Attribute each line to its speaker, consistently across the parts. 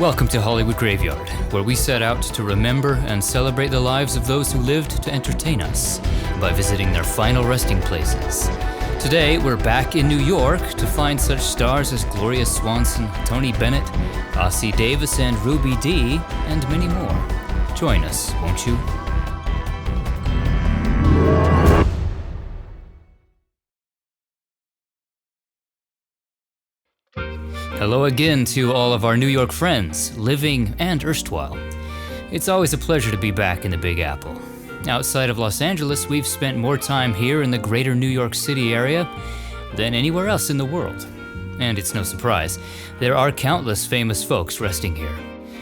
Speaker 1: Welcome to Hollywood Graveyard, where we set out to remember and celebrate the lives of those who lived to entertain us by visiting their final resting places. Today, we're back in New York to find such stars as Gloria Swanson, Tony Bennett, Ossie Davis, and Ruby Dee, and many more. Join us, won't you? Hello again to all of our New York friends, living and erstwhile. It's always a pleasure to be back in the Big Apple. Outside of Los Angeles, we've spent more time here in the greater New York City area than anywhere else in the world. And it's no surprise, there are countless famous folks resting here.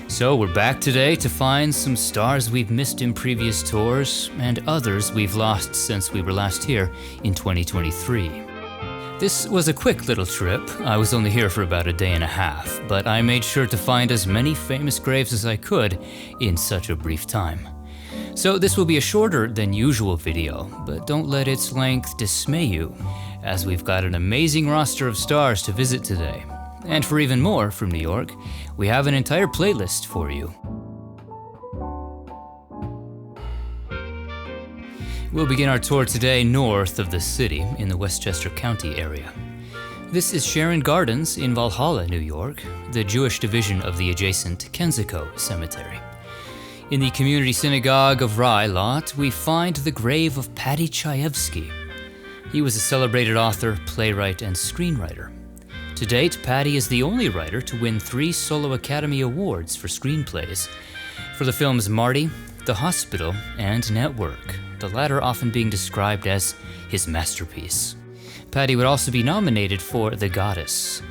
Speaker 1: So we're back today to find some stars we've missed in previous tours and others we've lost since we were last here in 2023. This was a quick little trip. I was only here for about a day and a half, but I made sure to find as many famous graves as I could in such a brief time. So this will be a shorter than usual video, but don't let its length dismay you, as we've got an amazing roster of stars to visit today. And for even more from New York, we have an entire playlist for you. We'll begin our tour today north of the city in the Westchester County area. This is Sharon Gardens in Valhalla, New York, the Jewish division of the adjacent Kensico Cemetery. In the community synagogue of Rye lot, we find the grave of Paddy Chayefsky. He was a celebrated author, playwright, and screenwriter. To date, Paddy is the only writer to win 3 Solo Academy Awards for screenplays for the films Marty, The Hospital, and Network, the latter often being described as his masterpiece. Paddy would also be nominated for The Goddess,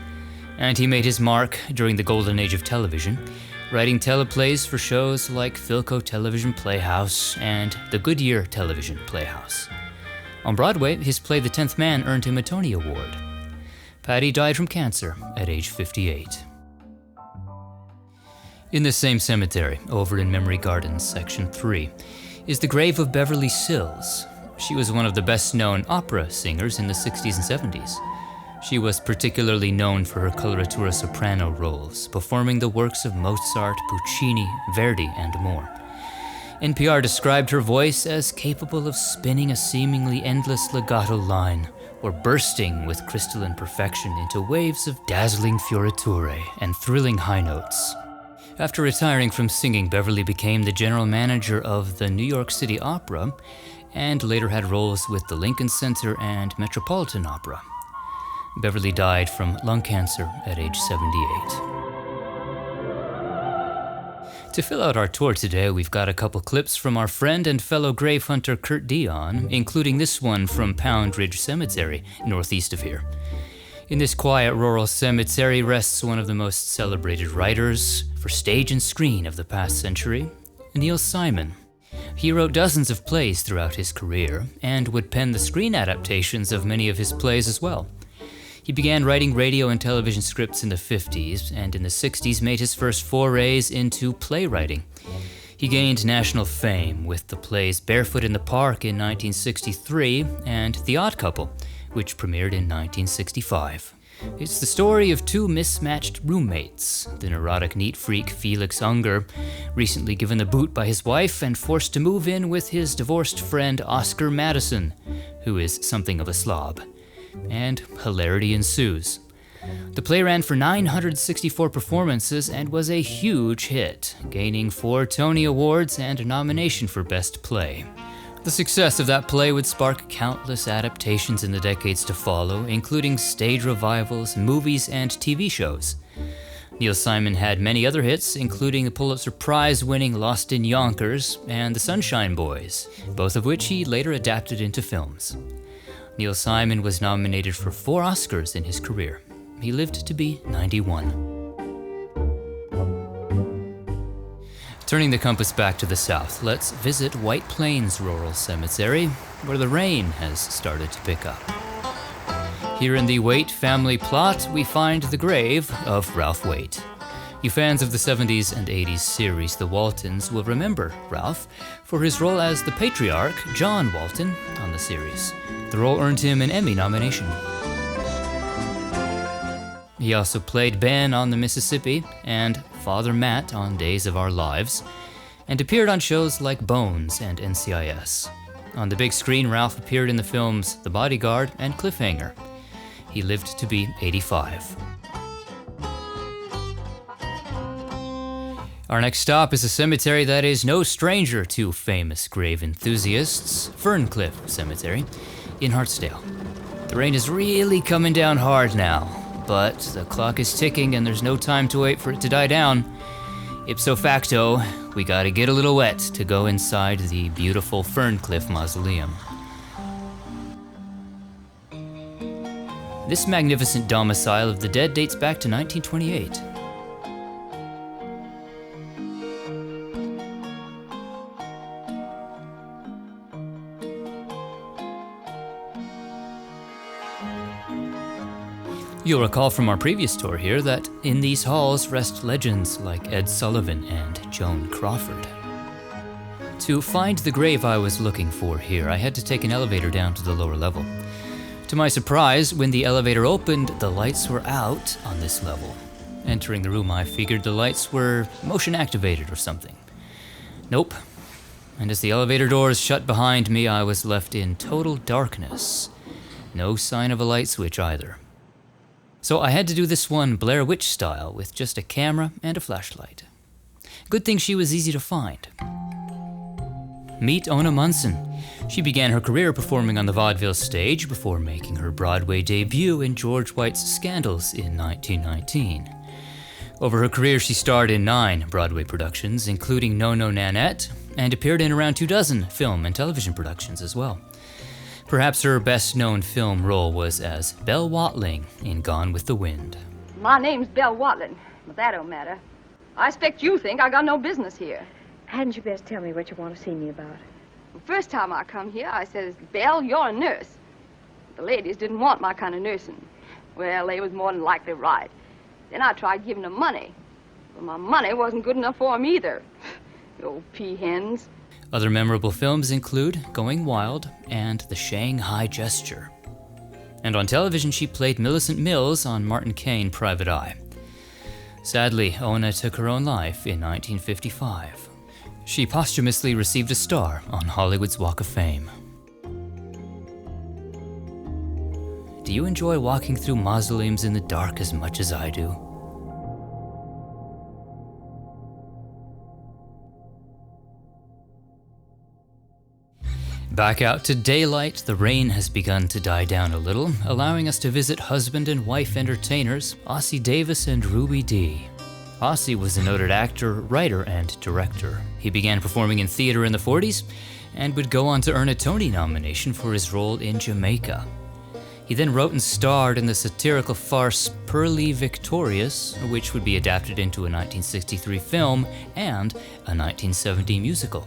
Speaker 1: and he made his mark during the golden age of television, writing teleplays for shows like Philco Television Playhouse and the Goodyear Television Playhouse. On Broadway, his play The 10th Man earned him a Tony Award. Paddy died from cancer at age 58. In the same cemetery, over in Memory Gardens, Section 3, is the grave of Beverly Sills. She was one of the best-known opera singers in the 60s and 70s. She was particularly known for her coloratura soprano roles, performing the works of Mozart, Puccini, Verdi, and more. NPR described her voice as capable of spinning a seemingly endless legato line, or bursting with crystalline perfection into waves of dazzling fioriture and thrilling high notes. After retiring from singing, Beverly became the general manager of the New York City Opera and later had roles with the Lincoln Center and Metropolitan Opera. Beverly died from lung cancer at age 78. To fill out our tour today, we've got a couple clips from our friend and fellow grave hunter Kurt Dion, including this one from Pound Ridge Cemetery, northeast of here. In this quiet rural cemetery rests one of the most celebrated writers for stage and screen of the past century, Neil Simon. He wrote dozens of plays throughout his career and would pen the screen adaptations of many of his plays as well. He began writing radio and television scripts in the 50s and in the 60s made his first forays into playwriting. He gained national fame with the plays Barefoot in the Park in 1963 and The Odd Couple, which premiered in 1965. It's the story of 2 mismatched roommates, the neurotic neat freak Felix Unger, recently given the boot by his wife and forced to move in with his divorced friend Oscar Madison, who is something of a slob. And hilarity ensues. The play ran for 964 performances and was a huge hit, gaining 4 Tony Awards and a nomination for Best Play. The success of that play would spark countless adaptations in the decades to follow, including stage revivals, movies, and TV shows. Neil Simon had many other hits, including the Pulitzer Prize-winning Lost in Yonkers and The Sunshine Boys, both of which he later adapted into films. Neil Simon was nominated for 4 Oscars in his career. He lived to be 91. Turning the compass back to the south, let's visit White Plains Rural Cemetery, where the rain has started to pick up. Here in the Waite family plot, we find the grave of Ralph Waite. You fans of the 70s and 80s series The Waltons will remember Ralph for his role as the patriarch, John Walton, on the series. The role earned him an Emmy nomination. He also played Ben on the Mississippi and Father Matt on Days of Our Lives, and appeared on shows like Bones and NCIS. On the big screen, Ralph appeared in the films The Bodyguard and Cliffhanger. He lived to be 85. Our next stop is a cemetery that is no stranger to famous grave enthusiasts, Ferncliff Cemetery in Hartsdale. The rain is really coming down hard now, but the clock is ticking and there's no time to wait for it to die down. Ipso facto, we gotta get a little wet to go inside the beautiful Ferncliff Mausoleum. This magnificent domicile of the dead dates back to 1928. You'll recall from our previous tour here that in these halls rest legends like Ed Sullivan and Joan Crawford. To find the grave I was looking for here, I had to take an elevator down to the lower level. To my surprise, when the elevator opened, the lights were out on this level. Entering the room, I figured the lights were motion activated or something. Nope. And as the elevator doors shut behind me, I was left in total darkness. No sign of a light switch either. So I had to do this one Blair Witch style with just a camera and a flashlight. Good thing she was easy to find. Meet Ona Munson. She began her career performing on the vaudeville stage before making her Broadway debut in George White's Scandals in 1919. Over her career, she starred in 9 Broadway productions, including No No Nanette, and appeared in around 24 film and television productions as well. Perhaps her best-known film role was as Belle Watling in Gone with the Wind.
Speaker 2: My name's Belle Watling, but that don't matter. I expect you think I got no business here.
Speaker 3: Hadn't you best tell me what you want to see me about?
Speaker 2: The first time I come here, I says, Belle, you're a nurse. The ladies didn't want my kind of nursing. Well, they was more than likely right. Then I tried giving them money. But my money wasn't good enough for them either. The old peahens.
Speaker 1: Other memorable films include Going Wild and The Shanghai Gesture. And on television, she played Millicent Mills on Martin Caine Private Eye. Sadly, Ona took her own life in 1955. She posthumously received a star on Hollywood's Walk of Fame. Do you enjoy walking through mausoleums in the dark as much as I do? Back out to daylight, the rain has begun to die down a little, allowing us to visit husband and wife entertainers Ossie Davis and Ruby Dee. Ossie was a noted actor, writer, and director. He began performing in theater in the 40s and would go on to earn a Tony nomination for his role in Jamaica. He then wrote and starred in the satirical farce Pearly Victorious, which would be adapted into a 1963 film and a 1970 musical.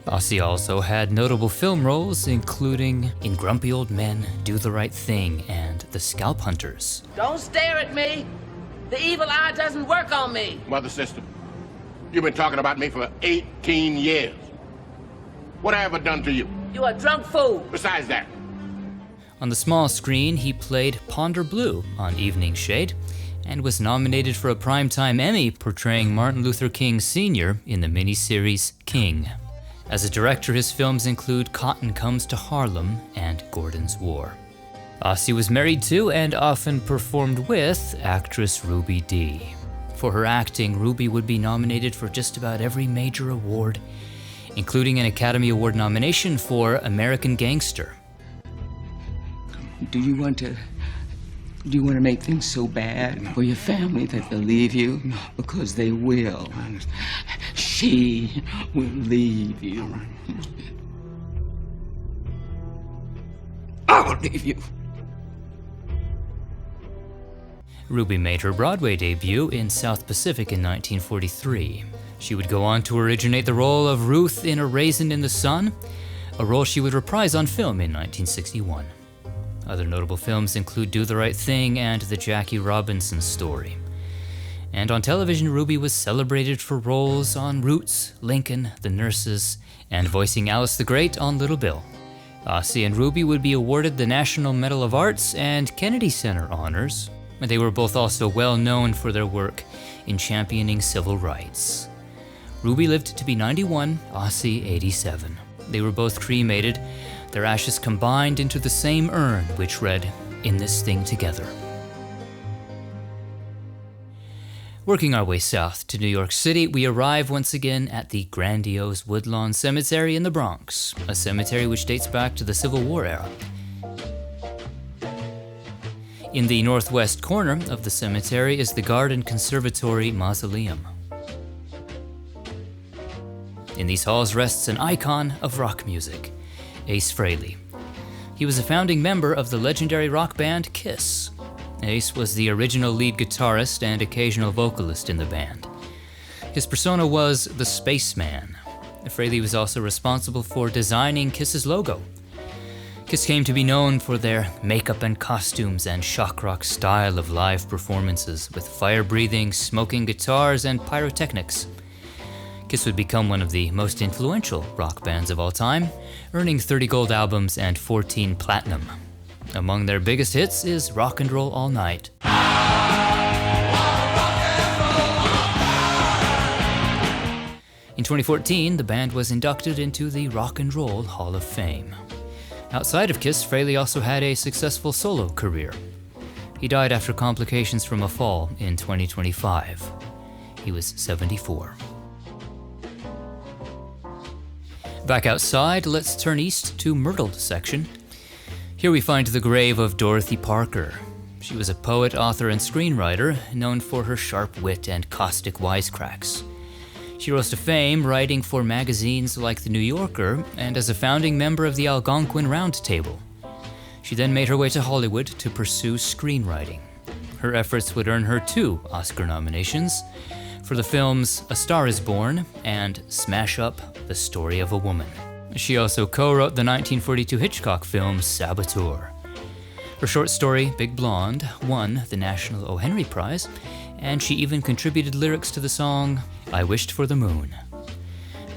Speaker 1: Ossie also had notable film roles, including in Grumpy Old Men, Do the Right Thing, and The Scalp Hunters.
Speaker 4: Don't stare at me. The evil eye doesn't work on me.
Speaker 5: Mother, sister, you've been talking about me for 18 years. What have I ever done to you?
Speaker 4: You a drunk fool.
Speaker 5: Besides that.
Speaker 1: On the small screen, he played Ponder Blue on Evening Shade, and was nominated for a Primetime Emmy portraying Martin Luther King Sr. in the miniseries King. As a director, his films include Cotton Comes to Harlem and Gordon's War. Ossie was married to and often performed with actress Ruby Dee. For her acting, Ruby would be nominated for just about every major award, including an Academy Award nomination for American Gangster.
Speaker 6: Do you want to make things so bad for your family that they'll leave you? Because they will. She will leave you. I will leave you.
Speaker 1: Ruby made her Broadway debut in South Pacific in 1943. She would go on to originate the role of Ruth in A Raisin in the Sun, a role she would reprise on film in 1961. Other notable films include Do the Right Thing and The Jackie Robinson Story. And on television, Ruby was celebrated for roles on Roots, Lincoln, The Nurses, and voicing Alice the Great on Little Bill. Ossie and Ruby would be awarded the National Medal of Arts and Kennedy Center honors They were both also well known for their work in championing civil rights. Ruby lived to be 91, Ossie 87. They were both cremated, their ashes combined into the same urn, which read, "In this thing together." Working our way south to New York City, we arrive once again at the grandiose Woodlawn Cemetery in the Bronx, a cemetery which dates back to the Civil War era. In the northwest corner of the cemetery is the Garden Conservatory Mausoleum. In these halls rests an icon of rock music, Ace Frehley. He was a founding member of the legendary rock band Kiss. Ace was the original lead guitarist and occasional vocalist in the band. His persona was the Spaceman. Frehley was also responsible for designing Kiss's logo. Kiss came to be known for their makeup and costumes and shock rock style of live performances with fire-breathing, smoking guitars, and pyrotechnics. Kiss would become one of the most influential rock bands of all time, earning 30 gold albums and 14 platinum. Among their biggest hits is Rock and Roll All Night. In 2014, the band was inducted into the Rock and Roll Hall of Fame. Outside of Kiss, Frehley also had a successful solo career. He died after complications from a fall in 2025. He was 74. Back outside, let's turn east to Myrtle section. Here we find the grave of Dorothy Parker. She was a poet, author, and screenwriter, known for her sharp wit and caustic wisecracks. She rose to fame writing for magazines like The New Yorker and as a founding member of the Algonquin Round Table. She then made her way to Hollywood to pursue screenwriting. Her efforts would earn her 2 Oscar nominations for the films A Star is Born and Smash Up, The Story of a Woman. She also co-wrote the 1942 Hitchcock film Saboteur. Her short story, Big Blonde, won the National O. Henry Prize, and she even contributed lyrics to the song I Wished for the Moon.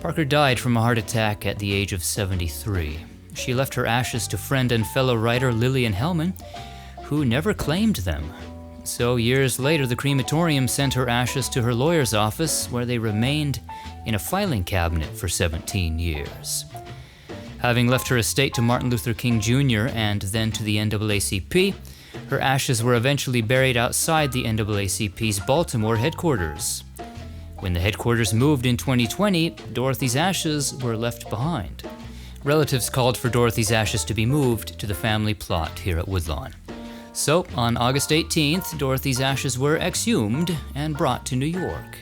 Speaker 1: Parker died from a heart attack at the age of 73. She left her ashes to friend and fellow writer Lillian Hellman, who never claimed them. So years later, the crematorium sent her ashes to her lawyer's office, where they remained in a filing cabinet for 17 years. Having left her estate to Martin Luther King Jr. and then to the NAACP, her ashes were eventually buried outside the NAACP's Baltimore headquarters. When the headquarters moved in 2020, Dorothy's ashes were left behind. Relatives called for Dorothy's ashes to be moved to the family plot here at Woodlawn. So, on August 18th, Dorothy's ashes were exhumed and brought to New York.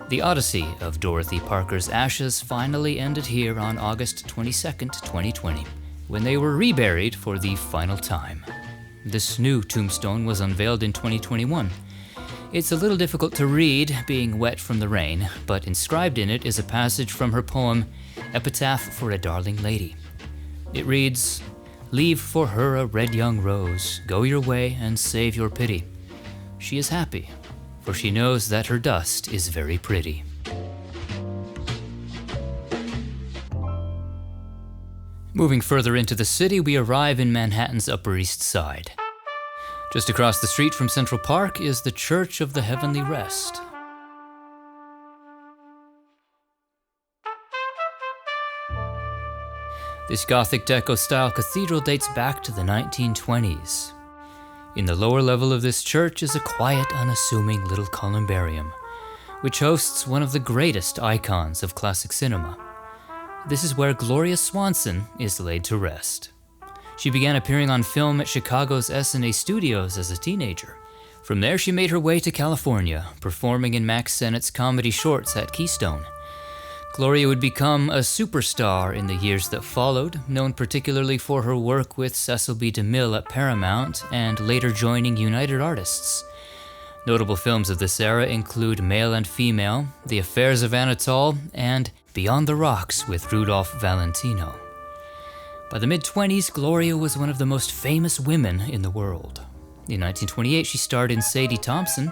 Speaker 1: The odyssey of Dorothy Parker's ashes finally ended here on August 22nd, 2020, when they were reburied for the final time. This new tombstone was unveiled in 2021. It's a little difficult to read, being wet from the rain, but inscribed in it is a passage from her poem, Epitaph for a Darling Lady. It reads, "Leave for her a red young rose, go your way and save your pity. She is happy, for she knows that her dust is very pretty." Moving further into the city, we arrive in Manhattan's Upper East Side. Just across the street from Central Park is the Church of the Heavenly Rest. This Gothic Deco-style cathedral dates back to the 1920s. In the lower level of this church is a quiet, unassuming little columbarium, which hosts one of the greatest icons of classic cinema. This is where Gloria Swanson is laid to rest. She began appearing on film at Chicago's S&A Studios as a teenager. From there, she made her way to California, performing in Max Sennett's comedy shorts at Keystone. Gloria would become a superstar in the years that followed, known particularly for her work with Cecil B. DeMille at Paramount and later joining United Artists. Notable films of this era include Male and Female, The Affairs of Anatole, and Beyond the Rocks with Rudolph Valentino. By the mid-20s, Gloria was one of the most famous women in the world. In 1928, she starred in Sadie Thompson,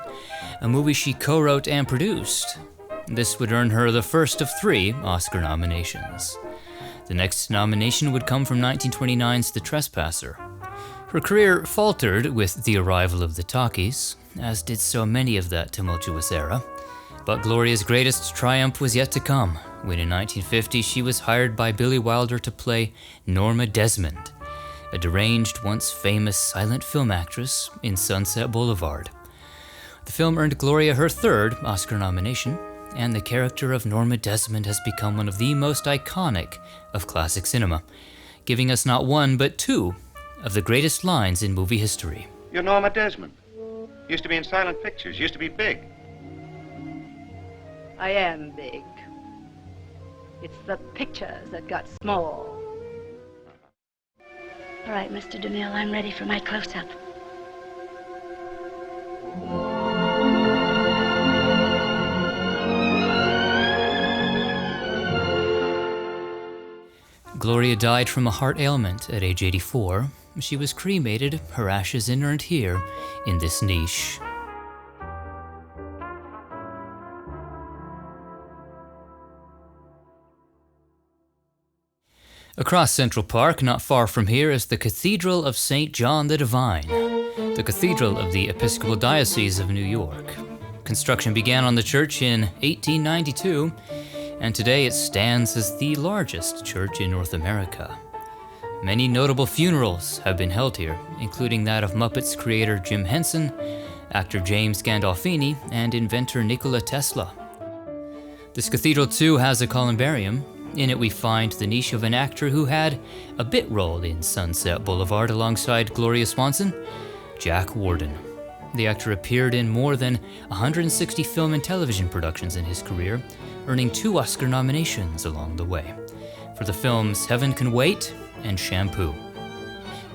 Speaker 1: a movie she co-wrote and produced. This would earn her the first of 3 Oscar nominations. The next nomination would come from 1929's The Trespasser. Her career faltered with the arrival of the talkies, as did so many of that tumultuous era. But Gloria's greatest triumph was yet to come, when in 1950 she was hired by Billy Wilder to play Norma Desmond, a deranged, once famous silent film actress in Sunset Boulevard. The film earned Gloria her third Oscar nomination, and the character of Norma Desmond has become one of the most iconic of classic cinema, giving us not one but two of the greatest lines in movie history.
Speaker 7: You're Norma Desmond. Used to be in silent pictures, used to be big.
Speaker 8: I am big. It's the pictures that got small.
Speaker 9: All right, Mr. DeMille, I'm ready for my close-up.
Speaker 1: Gloria died from a heart ailment at age 84. She was cremated, her ashes inurned here in this niche. Across Central Park, not far from here, is the Cathedral of St. John the Divine, the cathedral of the Episcopal Diocese of New York. Construction began on the church in 1892, and today it stands as the largest church in North America. Many notable funerals have been held here, including that of Muppets creator Jim Henson, actor James Gandolfini, and inventor Nikola Tesla. This cathedral too has a columbarium. In it we find the niche of an actor who had a bit role in Sunset Boulevard alongside Gloria Swanson, Jack Warden. The actor appeared in more than 160 film and television productions in his career, earning 2 Oscar nominations along the way, for the films Heaven Can Wait and Shampoo.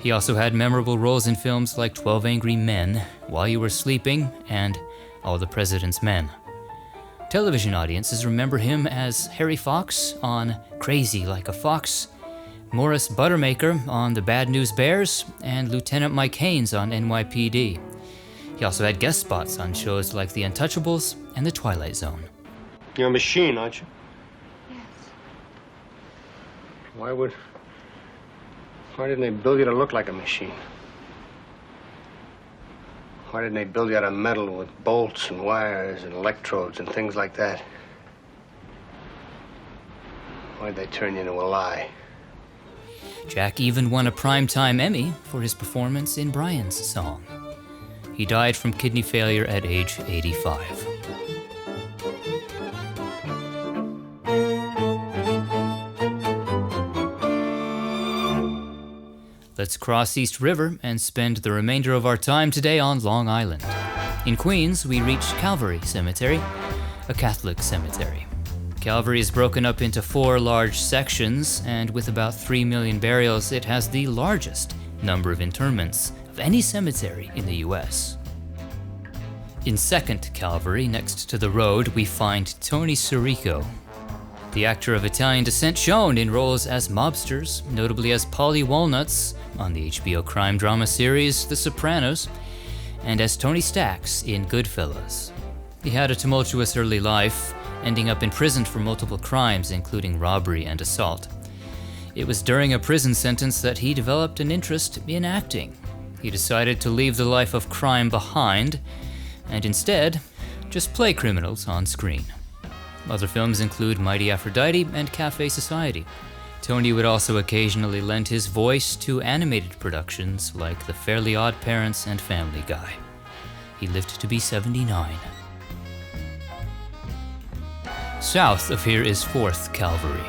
Speaker 1: He also had memorable roles in films like 12 Angry Men, While You Were Sleeping, and All the President's Men. Television audiences remember him as Harry Fox on Crazy Like a Fox, Morris Buttermaker on The Bad News Bears, and Lieutenant Mike Haynes on NYPD. He also had guest spots on shows like The Untouchables and The Twilight Zone.
Speaker 10: You're a machine, aren't you?
Speaker 2: Yes.
Speaker 10: Why didn't they build you to look like a machine? Why didn't they build you out of metal with bolts and wires and electrodes and things like that? Why'd they turn you into a lie?
Speaker 1: Jack even won a Primetime Emmy for his performance in Brian's song. He died from kidney failure at age 85. Let's cross East River and spend the remainder of our time today on Long Island. In Queens, we reach Calvary Cemetery, a Catholic cemetery. Calvary is broken up into 4 large sections, and with about 3 million burials, it has the largest number of interments of any cemetery in the US. In Second Calvary, next to the road, we find Tony Sirico, the actor of Italian descent shown in roles as mobsters, notably as Paulie Walnuts on the HBO crime drama series The Sopranos, and as Tony Stacks in Goodfellas. He had a tumultuous early life, ending up in prison for multiple crimes, including robbery and assault. It was during a prison sentence that he developed an interest in acting. He decided to leave the life of crime behind, and instead, just play criminals on screen. Other films include Mighty Aphrodite and Cafe Society. Tony would also occasionally lend his voice to animated productions like The Fairly Odd Parents and Family Guy. He lived to be 79. South of here is 4th Calvary.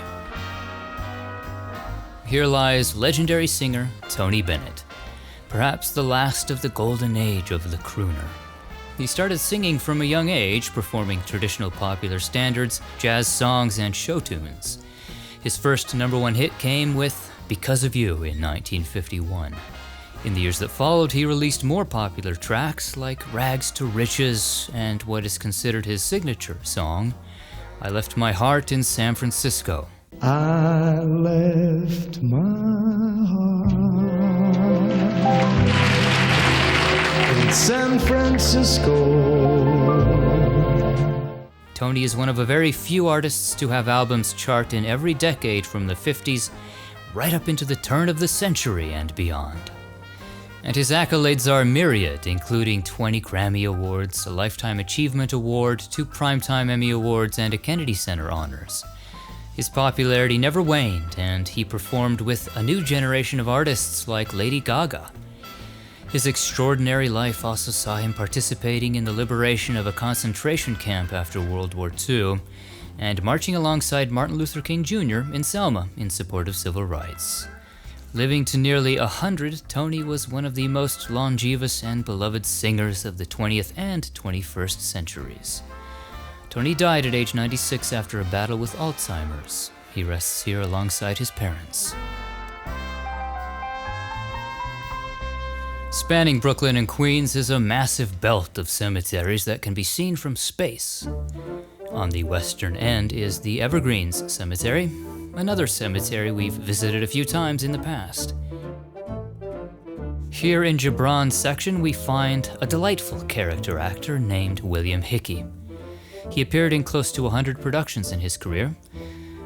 Speaker 1: Here lies legendary singer Tony Bennett, perhaps the last of the golden age of the crooner. He started singing from a young age, performing traditional popular standards, jazz songs, and show tunes. His first #1 hit came with Because of You in 1951. In the years that followed, he released more popular tracks like Rags to Riches and what is considered his signature song, I Left My Heart in San Francisco.
Speaker 11: I left my heart in San Francisco.
Speaker 1: Tony is one of a very few artists to have albums chart in every decade from the 50s right up into the turn of the century and beyond. And his accolades are myriad, including 20 Grammy Awards, a Lifetime Achievement Award, 2 Primetime Emmy Awards, and a Kennedy Center honors. His popularity never waned, and he performed with a new generation of artists like Lady Gaga. His extraordinary life also saw him participating in the liberation of a concentration camp after World War II, and marching alongside Martin Luther King Jr. in Selma in support of civil rights. Living to nearly 100, Tony was one of the most longevous and beloved singers of the 20th and 21st centuries. Tony died at age 96 after a battle with Alzheimer's. He rests here alongside his parents. Spanning Brooklyn and Queens is a massive belt of cemeteries that can be seen from space. On the western end is the Evergreens Cemetery, another cemetery we've visited a few times in the past. Here in Gibran's section we find a delightful character actor named William Hickey. He appeared in close to 100 productions in his career.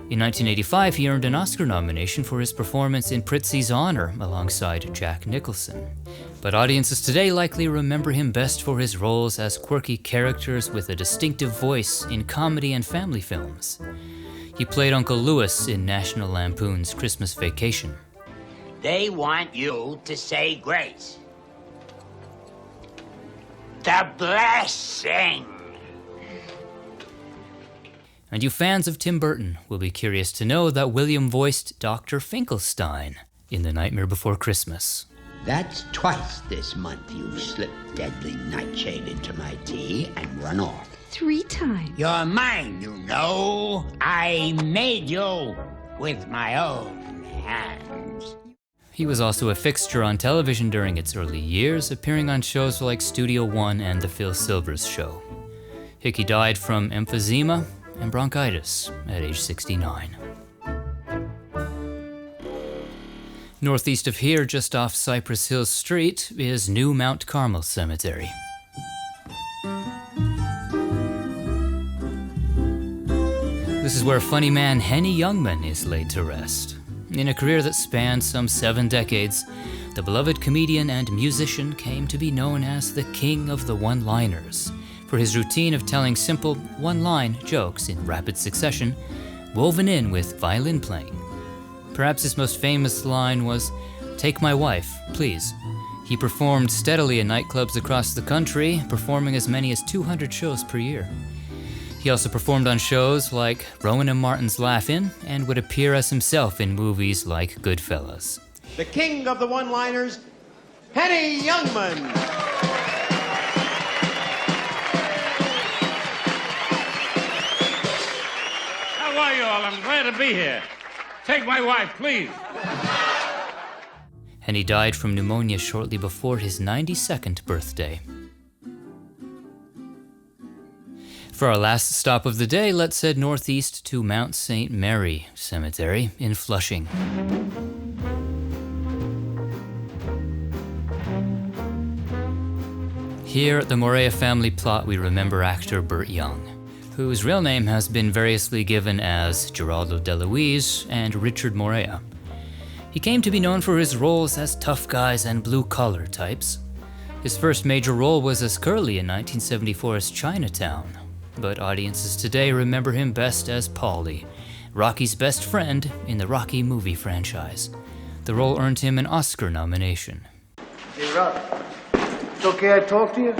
Speaker 1: In 1985 he earned an Oscar nomination for his performance in Prizzi's Honor alongside Jack Nicholson. But audiences today likely remember him best for his roles as quirky characters with a distinctive voice in comedy and family films. He played Uncle Lewis in National Lampoon's Christmas Vacation.
Speaker 12: They want you to say grace. The blessing.
Speaker 1: And you fans of Tim Burton will be curious to know that William voiced Dr. Finkelstein in The Nightmare Before Christmas.
Speaker 12: That's twice this month you've slipped deadly nightshade into my tea and run off.
Speaker 9: 3 times.
Speaker 12: You're mine, you know. I made you with my own hands.
Speaker 1: He was also a fixture on television during its early years, appearing on shows like Studio One and The Phil Silvers Show. Hickey died from emphysema and bronchitis at age 69. Northeast of here, just off Cypress Hill Street, is New Mount Carmel Cemetery. This is where funny man Henny Youngman is laid to rest. In a career that spanned some 7 decades, the beloved comedian and musician came to be known as the king of the one-liners, for his routine of telling simple, one-line jokes in rapid succession, woven in with violin playing. Perhaps his most famous line was, "Take my wife, please." He performed steadily in nightclubs across the country, performing as many as 200 shows per year. He also performed on shows like Rowan and Martin's Laugh-In, and would appear as himself in movies like Goodfellas.
Speaker 13: The king of the one-liners, Henny Youngman.
Speaker 14: How are you all? I'm glad to be here. Take my wife, please.
Speaker 1: Henny died from pneumonia shortly before his 92nd birthday. For our last stop of the day, let's head northeast to Mount St. Mary Cemetery in Flushing. Here at the Morea family plot, we remember actor Burt Young, whose real name has been variously given as Geraldo DeLuise and Richard Morea. He came to be known for his roles as tough guys and blue-collar types. His first major role was as Curly in 1974's Chinatown, but audiences today remember him best as Paulie, Rocky's best friend in the Rocky movie franchise. The role earned him an Oscar nomination.
Speaker 15: Hey, Rock, it's okay I talk to you?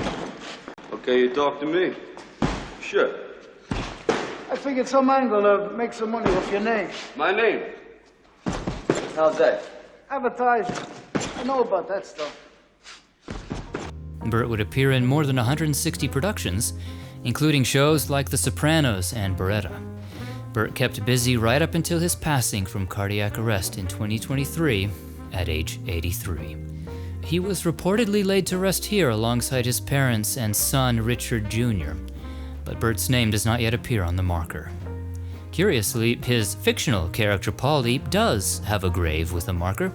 Speaker 16: Okay, you talk to me. Sure.
Speaker 15: I figured some man gonna make some money off your name.
Speaker 16: My name? How's that?
Speaker 15: Advertising. I know about that stuff.
Speaker 1: Burt would appear in more than 160 productions, including shows like The Sopranos and Beretta. Burt kept busy right up until his passing from cardiac arrest in 2023 at age 83. He was reportedly laid to rest here alongside his parents and son Richard Jr., but Burt's name does not yet appear on the marker. Curiously, his fictional character Paulie does have a grave with a marker,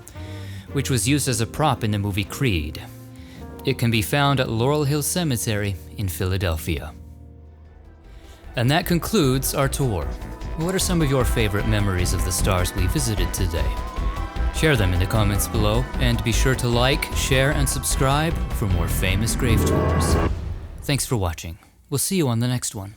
Speaker 1: which was used as a prop in the movie Creed. It can be found at Laurel Hill Cemetery in Philadelphia. And that concludes our tour. What are some of your favorite memories of the stars we visited today? Share them in the comments below, and be sure to like, share, and subscribe for more famous grave tours. Thanks for watching. We'll see you on the next one.